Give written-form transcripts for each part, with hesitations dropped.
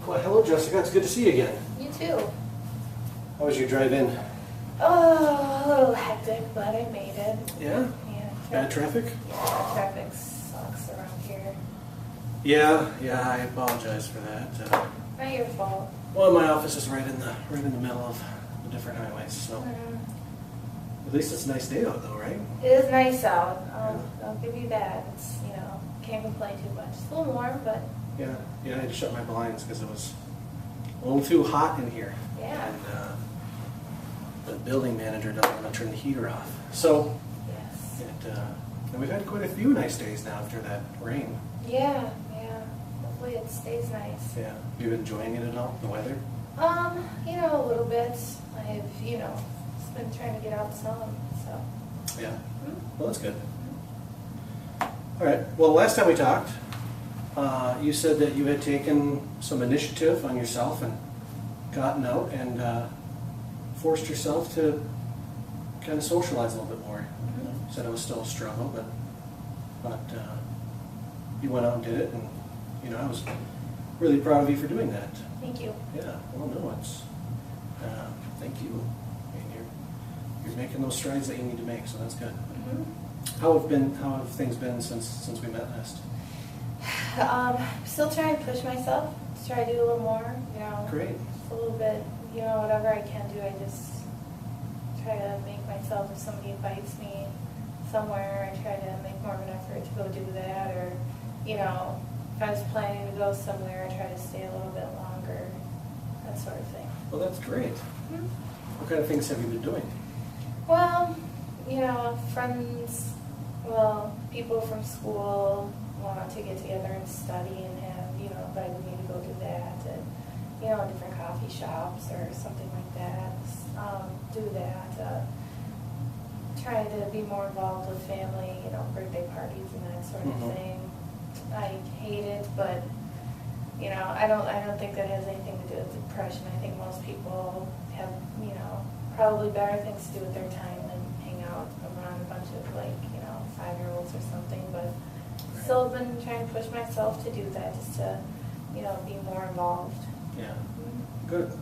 Well, hello, Jessica. It's good to see you again. You too. How was your drive in? Oh, a little hectic, but I made it. Yeah? Yeah. Bad traffic? Yeah, traffic sucks around here. Yeah, I apologize for that. Not your fault. Well, my office is right in the middle of the different highways, so at least it's a nice day out, though, right? It is nice out. I'll give you that. It's, can't complain too much. It's a little warm, but Yeah, I had to shut my blinds because it was a little too hot in here. yeah. And the building manager doesn't want to turn the heater off. So, Yes. and we've had quite a few nice days now after that rain. Yeah. Hopefully it stays nice. Yeah. You enjoying it at all, the weather? A little bit. I've, just been trying to get out some, so. Yeah. Well, that's good. All right. Well, last time we talked, you said that you had taken some initiative on yourself and gotten out and forced yourself to kind of socialize a little bit more. You said it was still a struggle, but you went out and did it, and I was really proud of you for doing that. Thank you. Yeah. Well, no, it's thank you. I mean, you're making those strides that you need to make, so that's good. How have things been since we met last? Still trying to push myself to try to do a little more, Great. just a little bit, whatever I can do, I just try to make myself, if somebody invites me somewhere, I try to make more of an effort to go do that, or, if I was planning to go somewhere, I try to stay a little bit longer, that sort of thing. Well, that's great. What kind of things have you been doing? Well, friends, people from school want to get together and study and have, invited me to go do that at, different coffee shops or something like that. Do that. Try to be more involved with family, birthday parties and that sort of thing. I hate it, but, I don't think that has anything to do with depression. I think most people have, probably better things to do with their time than hang out around a bunch of 5-year-olds or something, but still been trying to push myself to do that, just to, be more involved. Yeah. Good.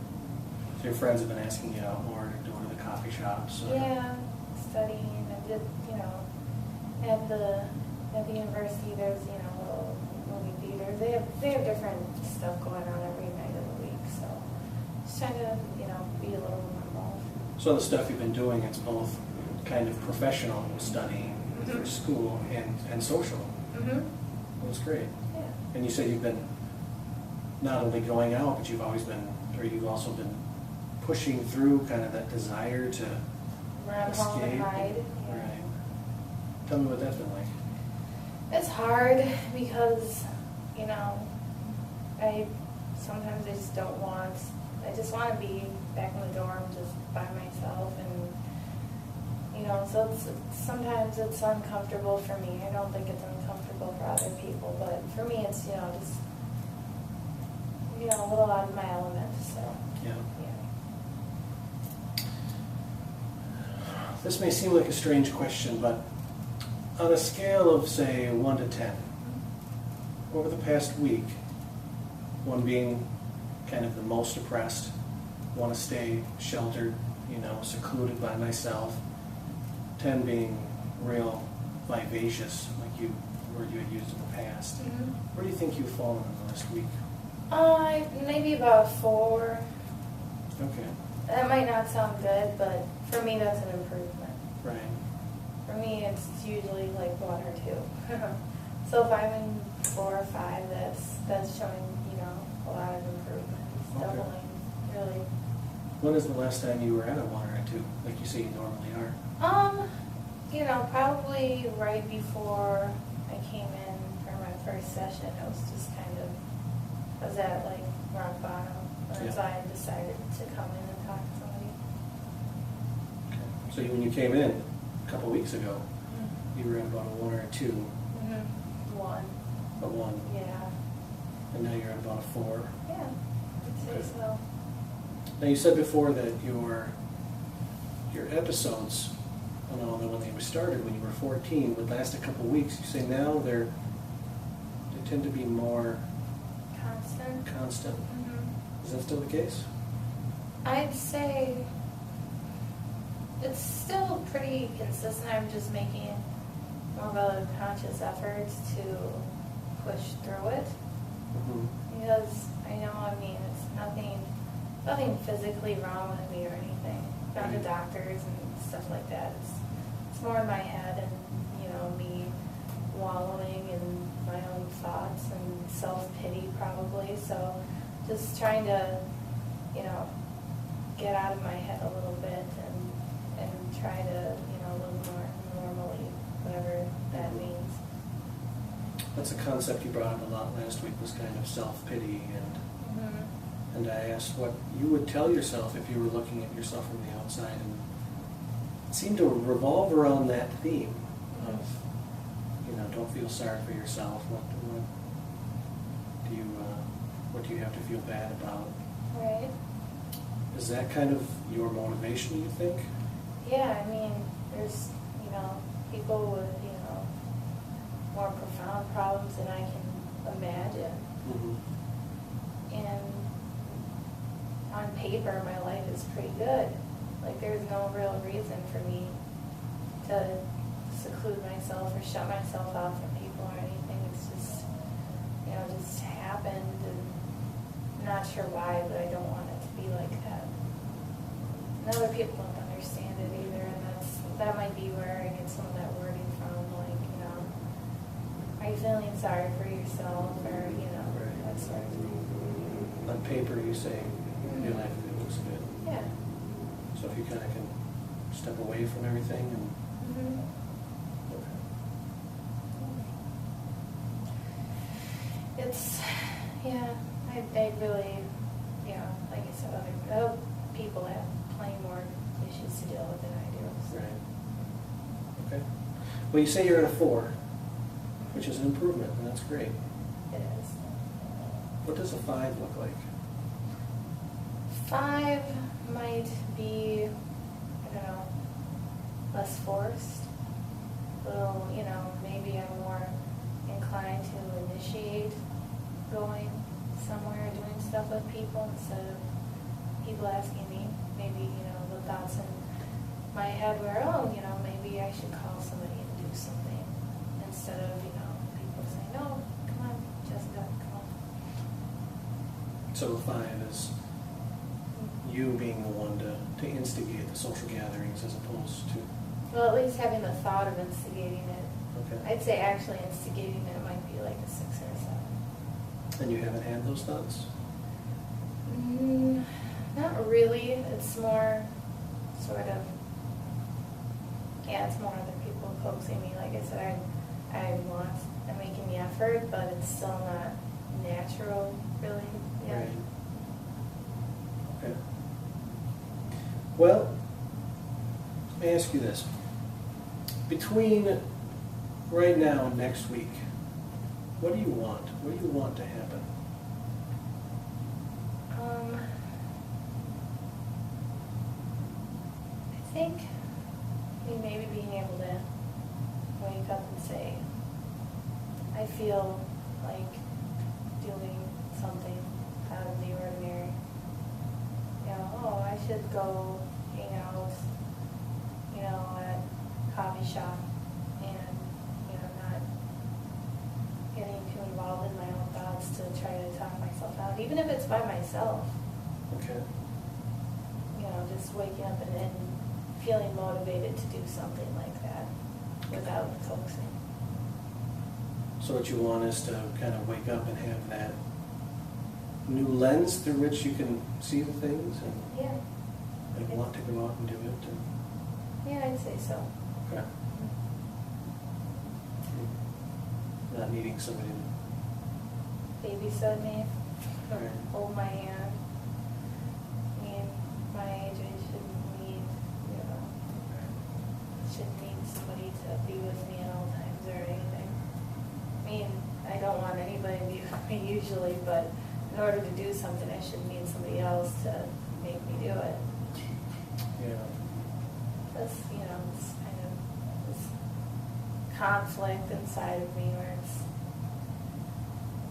So your friends have been asking you out more to go to the coffee shops? Or? Yeah, studying. I did, at the university, there's, little movie theaters. They have different stuff going on every night of the week, so just trying to, be a little more involved. So the stuff you've been doing, it's both kind of professional studying for school and social. That's great. Yeah. And you said you've been not only going out, but you've also been pushing through kind of that desire to Run home and escape. hide. Yeah. Right. Tell me what that's been like. It's hard because, I just want to be back in the dorm just by myself, and, so sometimes it's uncomfortable for me. I don't think it's uncomfortable for other people, but for me it's, just, a little out of my element, so, Yeah. yeah. This may seem like a strange question, but on a scale of, say, 1 to 10, over the past week, 1 being kind of the most depressed, want to stay sheltered, secluded by myself, 10 being real vivacious, like word you had used in the past. Where do you think you've fallen in the last week? Maybe about 4. Okay. That might not sound good, but for me that's an improvement. Right. For me it's usually like 1 or 2. So if I'm in 4 or 5, that's showing, a lot of improvement. It's Okay. doubling, really. When is the last time you were at a 1 or a 2, like you say you normally are? Probably right before I came in for my first session. It was just I was at rock bottom. That's why I decided to come in and talk to somebody. Okay. So when you came in a couple weeks ago, you were at about a 1 or a 2. 1. A 1. Yeah. And now you're at about a 4. Yeah, I'd say Okay. so. Now you said before that your episodes, I don't know when they started when you were 14, would last a couple weeks. You say now they tend to be more Constant. Constant. Mm-hmm. Is that still the case? I'd say it's still pretty consistent. I'm just making more of a conscious effort to push through it. Mm-hmm. Because I know, I mean, it's nothing physically wrong with me or anything. Gone to doctors and stuff like that. It's more in my head and, me wallowing in my own thoughts and self-pity probably. So just trying to, get out of my head a little bit and try to, live more normally, whatever that means. That's a concept you brought up a lot last week, was kind of self-pity, and I asked what you would tell yourself if you were looking at yourself from the outside, and it seemed to revolve around that theme of, don't feel sorry for yourself. What do you have to feel bad about? Right. Is that kind of your motivation, you think? Yeah, I mean, there's, people with, more profound problems than I can imagine. Mm-hmm. And on paper, my life is pretty good. Like, there's no real reason for me to seclude myself or shut myself out from people or anything. It's just, just happened, and I'm not sure why, but I don't want it to be like that. And other people don't understand it either, and that might be where I get some of that wording from, like, are you feeling sorry for yourself, or, that sort of thing. On paper, you say your life looks good. Yeah. So if you kind of can step away from everything and... Mm-hmm. Okay. It's, I really, like I said, other people have plenty more issues to deal with than I do. So. Right. Okay. Well, you say you're at a 4, which is an improvement, and that's great. It is. What does a 5 look like? 5 might be, I don't know, less forced. Little, maybe I'm more inclined to initiate going somewhere, doing stuff with people instead of people asking me. Maybe, the thoughts in my head were, maybe I should call somebody and do something instead of, people saying, no, come on, Jessica, come on. So the 5 is you being the one to instigate the social gatherings as opposed to... Well, at least having the thought of instigating it. Okay. I'd say actually instigating it might be like a 6 or a 7. And you haven't had those thoughts? Not really. It's more sort of, it's more other people coaxing me. Like I said, I'm making the effort, but it's still not natural, really. Yeah. Right. Okay. Well, let me ask you this. Between right now and next week, what do you want? What do you want to happen? I think maybe being able to wake up and say, I feel like doing something out of the ordinary. I should go hang out, at a coffee shop and, not getting too involved in my own thoughts to try to talk myself out, even if it's by myself. Okay. Just waking up and feeling motivated to do something like that without coaxing. So what you want is to kind of wake up and have that new lens through which you can see the things and want to go out and do it. Yeah, I'd say so. Okay. Not needing somebody to... Babysit me, Right. hold my hand. I mean, my age, I shouldn't need somebody to be with me at all times or anything. I mean, I don't want anybody to be with me usually, but in order to do something, I should need somebody else to make me do it. Yeah. That's, this kind of this conflict inside of me where it's,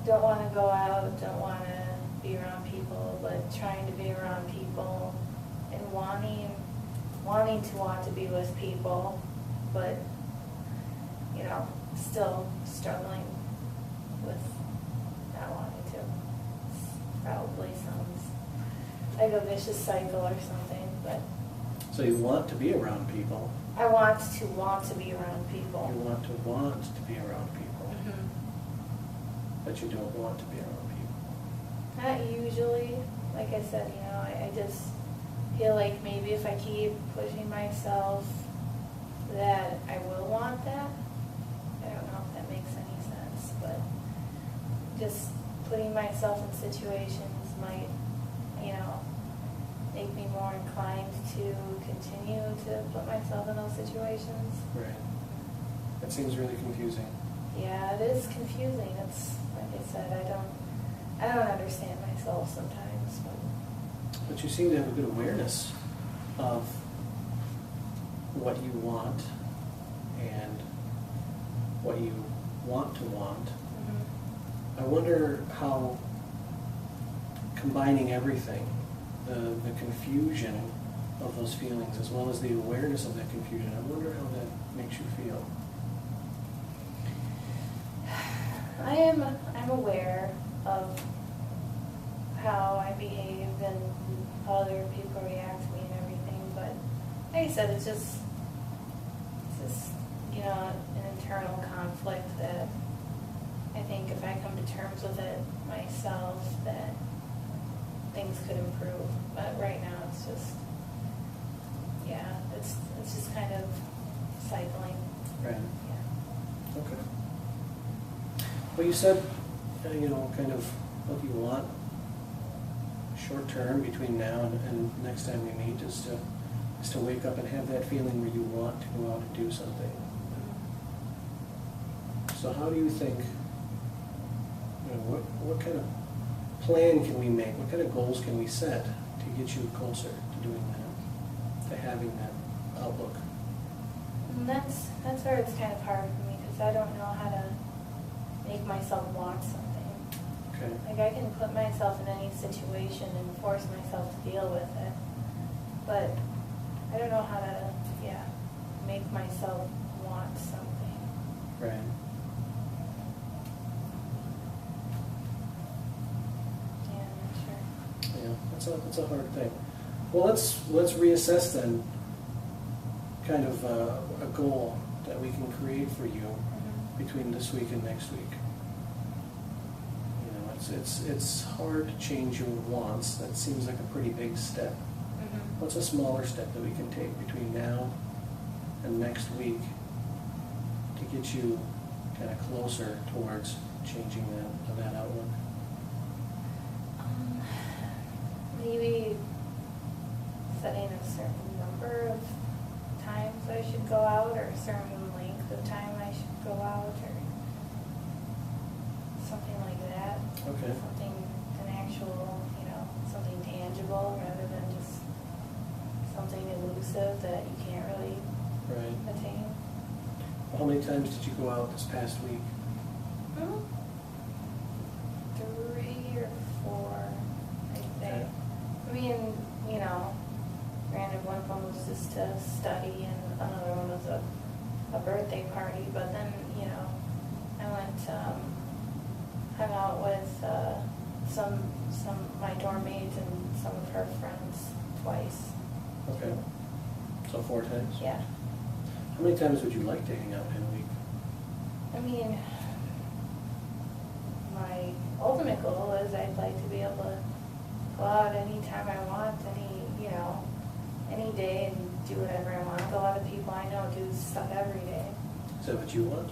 don't want to go out, don't want to be around people, but trying to be around people and wanting to want to be with people, but, you know, still struggling with not wanting to. Probably sounds like a vicious cycle or something, but So you want to be around people. I want to be around people. You want to be around people, Mhm. but you don't want to be around people. Not usually. Like I said, you know, I just feel like maybe if I keep pushing myself that I will want that. I don't know if that makes any sense, but just putting myself in situations might, you know, make me more inclined to continue to put myself in those situations. Right. That seems really confusing. Yeah, it is confusing. It's like I said, I don't understand myself sometimes. But you seem to have a good awareness of what you want and what you want to want. Mm-hmm. I wonder how combining everything, the confusion of those feelings as well as the awareness of that confusion, I wonder how that makes you feel. I'm aware of how I behave and how other people react to me and everything, but like I said, it's just you know, an internal conflict that I think if I come to terms with it myself, that things could improve. But right now, it's just, yeah, it's just kind of cycling. Right. Yeah. Okay. Well, you said, you know, kind of what you want short term between now and next time we meet is to wake up and have that feeling where you want to go out and do something. So how do you think, you know, what kind of plan can we make? What kind of goals can we set to get you closer to doing that, to having that outlook? And that's where it's kind of hard for me, because I don't know how to make myself want something. Okay. Like I can put myself in any situation and force myself to deal with it, but I don't know how to, make myself want something. Right. Yeah, I'm not sure. Yeah, that's a hard thing. Well, let's reassess then. Kind of a goal that we can create for you Mm-hmm. between this week and next week. You know, it's hard to change your wants. That seems like a pretty big step. Mm-hmm. What's a smaller step that we can take between now and next week to get you kind of closer towards changing that outlook? Maybe setting a certain number of times I should go out, or a certain length of time I should go out, or something like that. Okay. Something, an actual, something tangible rather than just something elusive that you can't really Right. attain. How many times did you go out this past week? 3 or 4, I think. Okay. I mean, granted, one of them was just to study and another one was a birthday party, but then, I went, hung out with some my dorm mates and some of her friends twice. Okay. So 4 times? Yeah. How many times would you like to hang out in a week? I mean, my ultimate goal is I'd like to be able to go out anytime I want, any day and do whatever I want. A lot of people I know do stuff every day. Is that what you want?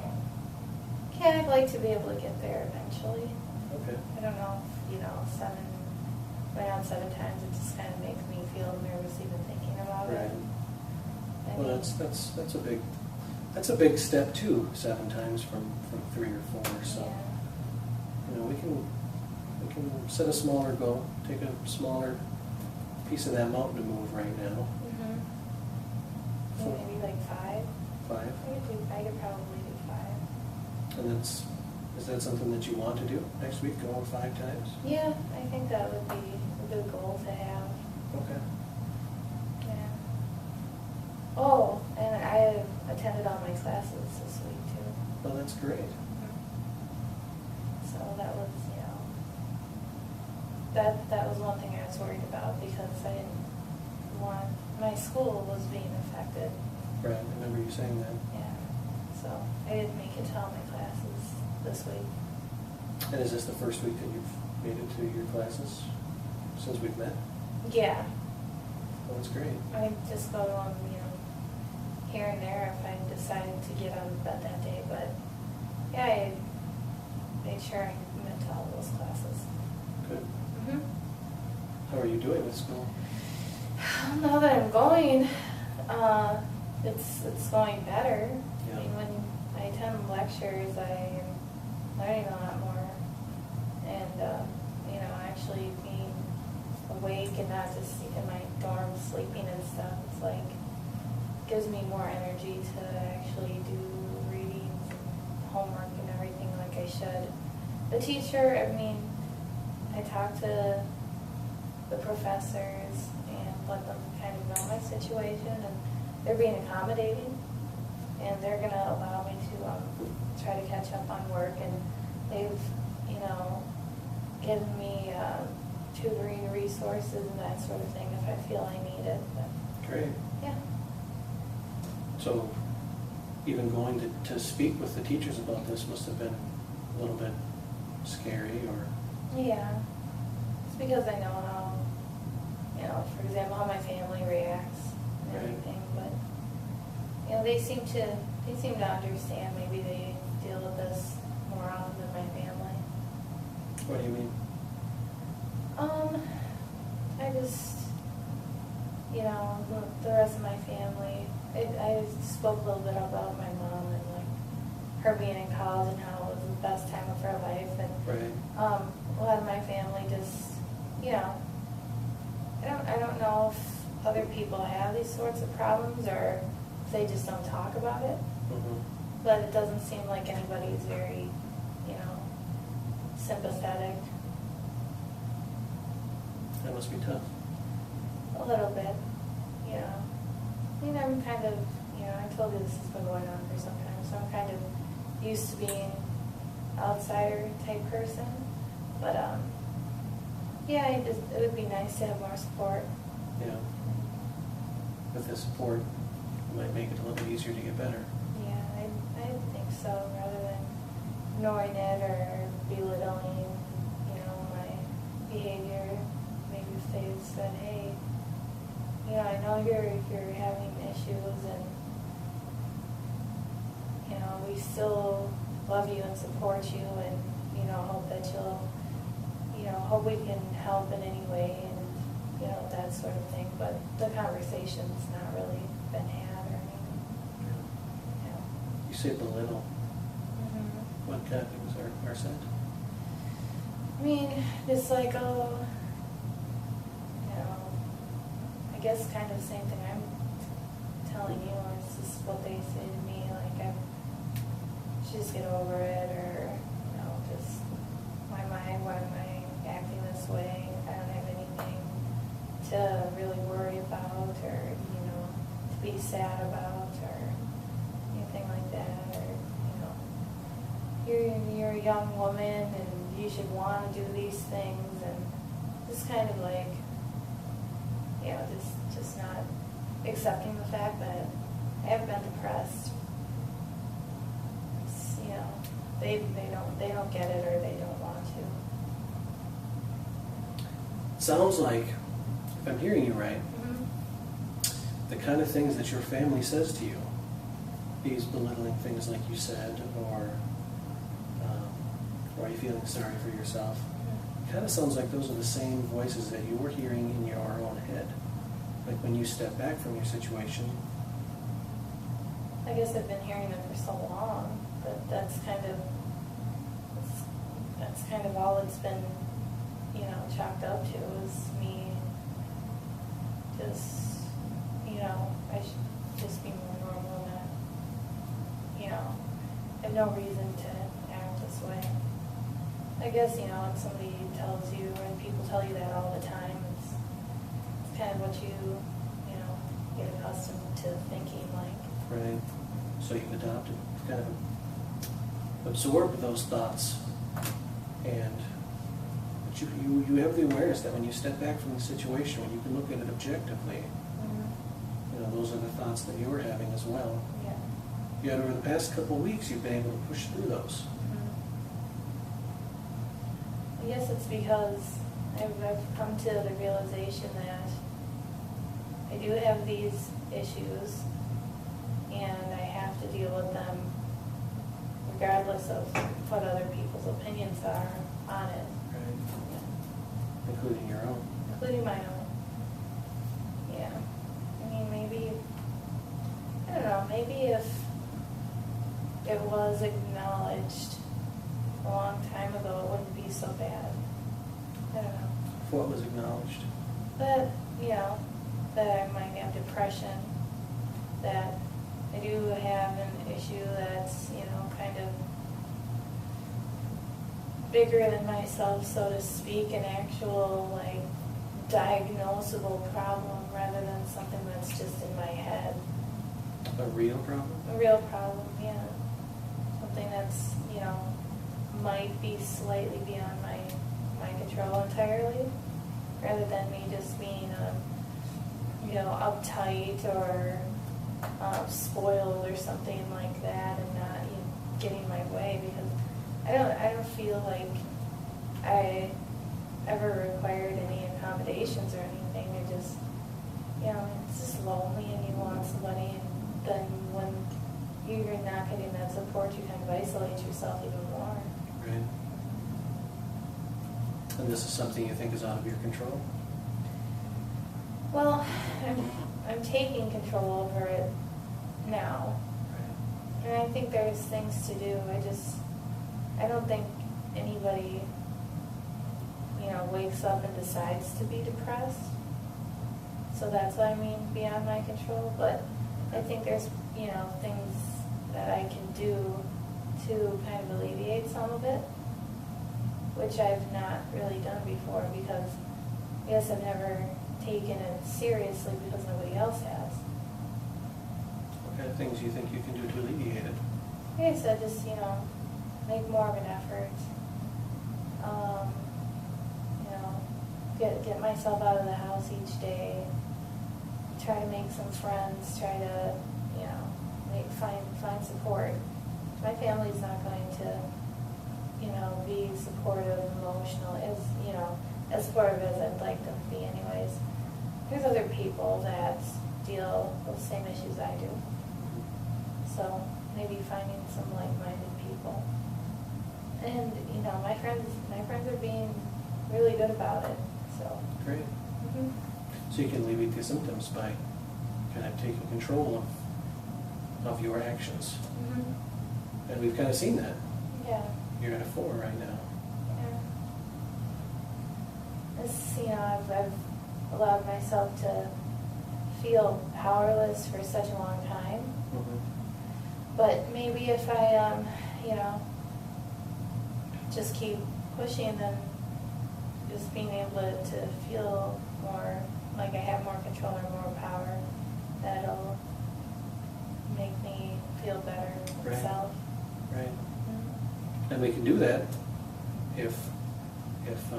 Yeah, I'd like to be able to get there eventually. Okay. I don't know if, going out 7 times, it just kind of makes me feel nervous even thinking about Right. it. I Well, mean, that's a big step too. 7 times from 3 or 4. So yeah. we can set a smaller goal, take a smaller piece of that mountain to move right now. Maybe like 5. 5, I could probably do 5. and that's Is that something that you want to do next week, go 5 times? Yeah, I think that would be a good goal to have. Okay. Yeah. Oh, and I attended all my classes this week too. Well, that's great. So that was, that was one thing I was worried about because I didn't want, my school was being affected. Right, I remember you saying that. Yeah. So I didn't make it to all my classes this week. And is this the first week that you've made it to your classes since we've met? Yeah. Well, that's great. I just go to them, here and there if I decide to get out of bed that day. But yeah, I made sure I went to all those classes. Good. Mm-hmm. How are you doing with school? Now that I'm going, it's going better. Yeah. I mean, when I attend lectures, I'm learning a lot more. And, actually being awake and not just in my dorm sleeping and stuff, it's like, gives me more energy to actually do readings and homework and everything like I should. The teacher, I talk to the professors and let them kind of know my situation, and they're being accommodating, and they're going to allow me to try to catch up on work, and they've, given me tutoring resources and that sort of thing if I feel I need it. But, Great. yeah. So even going to speak with the teachers about this must have been a little bit scary, or? Yeah. It's because I know how, for example, how my family reacts and Right. everything, but, they seem to understand. Maybe they deal with this more often than my family. What do you mean? I just, the rest of my family, I spoke a little bit about my mom and her being in college and how it was the best time of her life, and Right. a lot of my family just, I don't know if other people have these sorts of problems or if they just don't talk about it, Mm-hmm. but it doesn't seem like anybody's very, sympathetic. That must be tough. A little bit, I'm kind of, I told you this has been going on for some time, so I'm kind of used to being outsider type person. But, it would be nice to have more support. Yeah. With the support, it might make it a little easier to get better. Yeah, I think so, rather than ignoring it or belittling, my behavior. Maybe if they said, hey, I know you're having issues, and we still love you and support you, and hope that you'll, hope we can help in any way, and that sort of thing. But the conversation's not really been had or anything. You say belittle. Mm-hmm. What kind of things are said? Just like, I guess kind of the same thing I'm telling you, or it's just what they say to me, like, just get over it, or, just, why am I acting this way? I don't have anything to really worry about, or, to be sad about, or anything like that, or, you're a young woman, and you should want to do these things, and just kind of like, just not accepting the fact that I have been depressed. It's, they don't get it, or they don't want to. Sounds like, if I'm hearing you right, Mm-hmm. the kind of things that your family says to you, these belittling things like you said, or are you feeling sorry for yourself, kind of sounds like those are the same voices that you were hearing in your own head. Like when you step back from your situation. I guess I've been hearing them for so long, but that's kind of all it's been, chalked up to, is me just, I should just be more normal, not, I have no reason to act a this way. I guess, when somebody tells you, and people tell you that all the time, it's kind of what you get accustomed to thinking like. Right. So you adopt it, kind of absorb those thoughts, but you have the awareness that when you step back from the situation, when you can look at it objectively, those are the thoughts that you were having as well. Yeah. Yet over the past couple of weeks, you've been able to push through those. I guess it's because I've come to the realization that I do have these issues, and I have to deal with them regardless of what other people's opinions are on it. Right. Yeah. Including your own. Including my own. Yeah. I mean, maybe, I don't know, maybe if it was acknowledged a long time ago, it wouldn't be so bad. I don't know. What was acknowledged? That, that I might have depression, that I do have an issue that's, kind of bigger than myself, so to speak, an actual, diagnosable problem rather than something that's just in my head. A real problem? A real problem, yeah. Something that's, might be slightly beyond my control entirely, rather than me just being, uptight or spoiled or something like that, and not getting my way, because I don't feel like I ever required any accommodations or anything. I just, it's just lonely and you want somebody, and then when you're not getting that support, you kind of isolate yourself even more. Right. And this is something you think is out of your control? Well, I'm taking control over it now. Right. And I think there's things to do. I don't think anybody, wakes up and decides to be depressed. So that's what I mean, beyond my control. But I think there's, things that I can do to kind of alleviate some of it, which I've not really done before, because I guess I've never taken it seriously because nobody else has. What kind of things do you think you can do to alleviate it? Like I said, just, make more of an effort. Get myself out of the house each day. Try to make some friends. Try to, find support. My family's not going to, be supportive, emotional, as supportive as I'd like them to be anyways. There's other people that deal with the same issues I do. So maybe finding some like-minded people. And, my friends are being really good about it, so. Great. Mm-hmm. So you can alleviate the symptoms by kind of taking control of your actions. Mm-hmm. And we've kind of seen that. Yeah. You're at a 4 right now. Yeah. This, I've allowed myself to feel powerless for such a long time. Mm-hmm. But maybe if I, just keep pushing, then just being able to feel more like I have more control or more power, that'll make me feel better with myself. Right. Mm-hmm. And we can do that if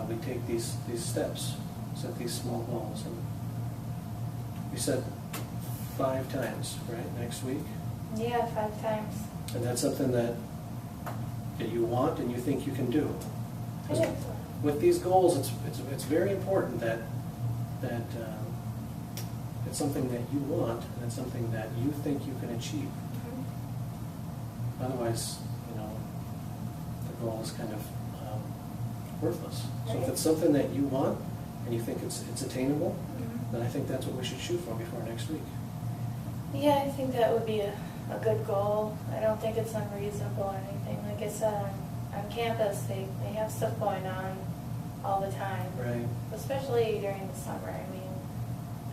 we take these steps, set these small goals. And we set 5 times, right, next week? Yeah, 5 times. And that's something that you want and you think you can do. I think so. With these goals, it's very important that it's something that you want and it's something that you think you can achieve. Mm-hmm. Otherwise, the goal is kind of worthless. So if Right. it's something that you want and you think it's attainable, Mm-hmm. then I think that's what we should shoot for before next week. Yeah, I think that would be a good goal. I don't think it's unreasonable or anything. Like I said, on campus, they have stuff going on all the time. Right. Especially during the summer. I mean,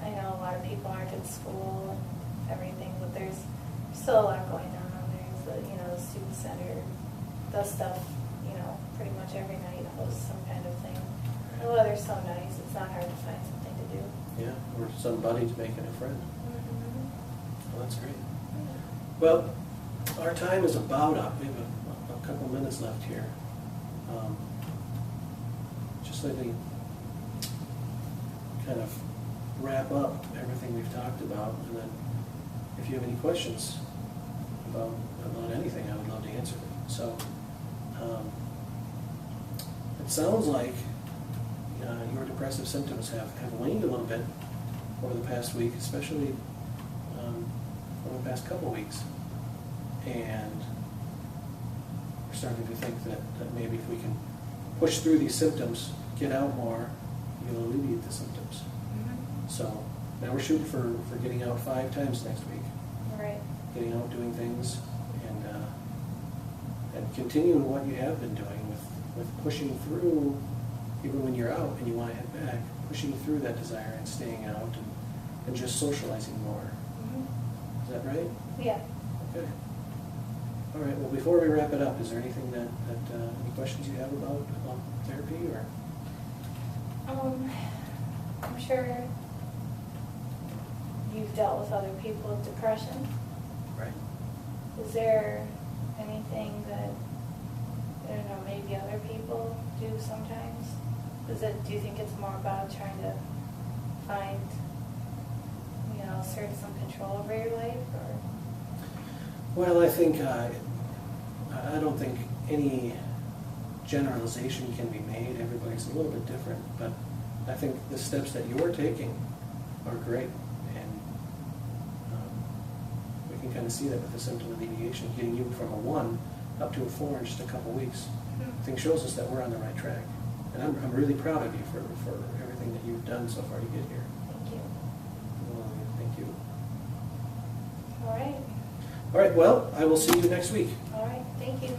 I know a lot of people aren't in school and everything, but there's still a lot going on. There's the student center, the stuff, pretty much every night hosts some kind of thing. The weather's so nice, it's not hard to find something to do. Yeah, or somebody to make a new friend. Mm-hmm. Well, that's great. Well, our time is about up. We have a couple minutes left here. Just let me kind of wrap up everything we've talked about, and then if you have any questions about anything, I would love to answer them. So, it sounds like your depressive symptoms have waned a little bit over the past week, especially over the past couple weeks. And we're starting to think that maybe if we can push through these symptoms, get out more, you'll alleviate the symptoms. Mm-hmm. So now we're shooting for getting out 5 times next week. Right. Getting out, doing things, and continuing what you have been doing with pushing through, even when you're out and you want to head back, pushing through that desire and staying out and just socializing more. Mm-hmm. Is that right? Yeah. Okay. All right. Well, before we wrap it up, is there anything that any questions you have about therapy or? I'm sure you've dealt with other people with depression. Right. Is there anything that, I don't know, maybe other people do sometimes? Do you think it's more about trying to find, assert some control over your life, or? Well, I think I don't think any generalization can be made. Everybody's a little bit different, but I think the steps that you're taking are great, and we can kind of see that with the symptom alleviation, getting you from a 1 up to a 4 in just a couple weeks. I think shows us that we're on the right track, and I'm really proud of you for everything that you've done so far to get here. Thank you. Well, thank you. All right. All right. Well, I will see you next week. All right. Thank you.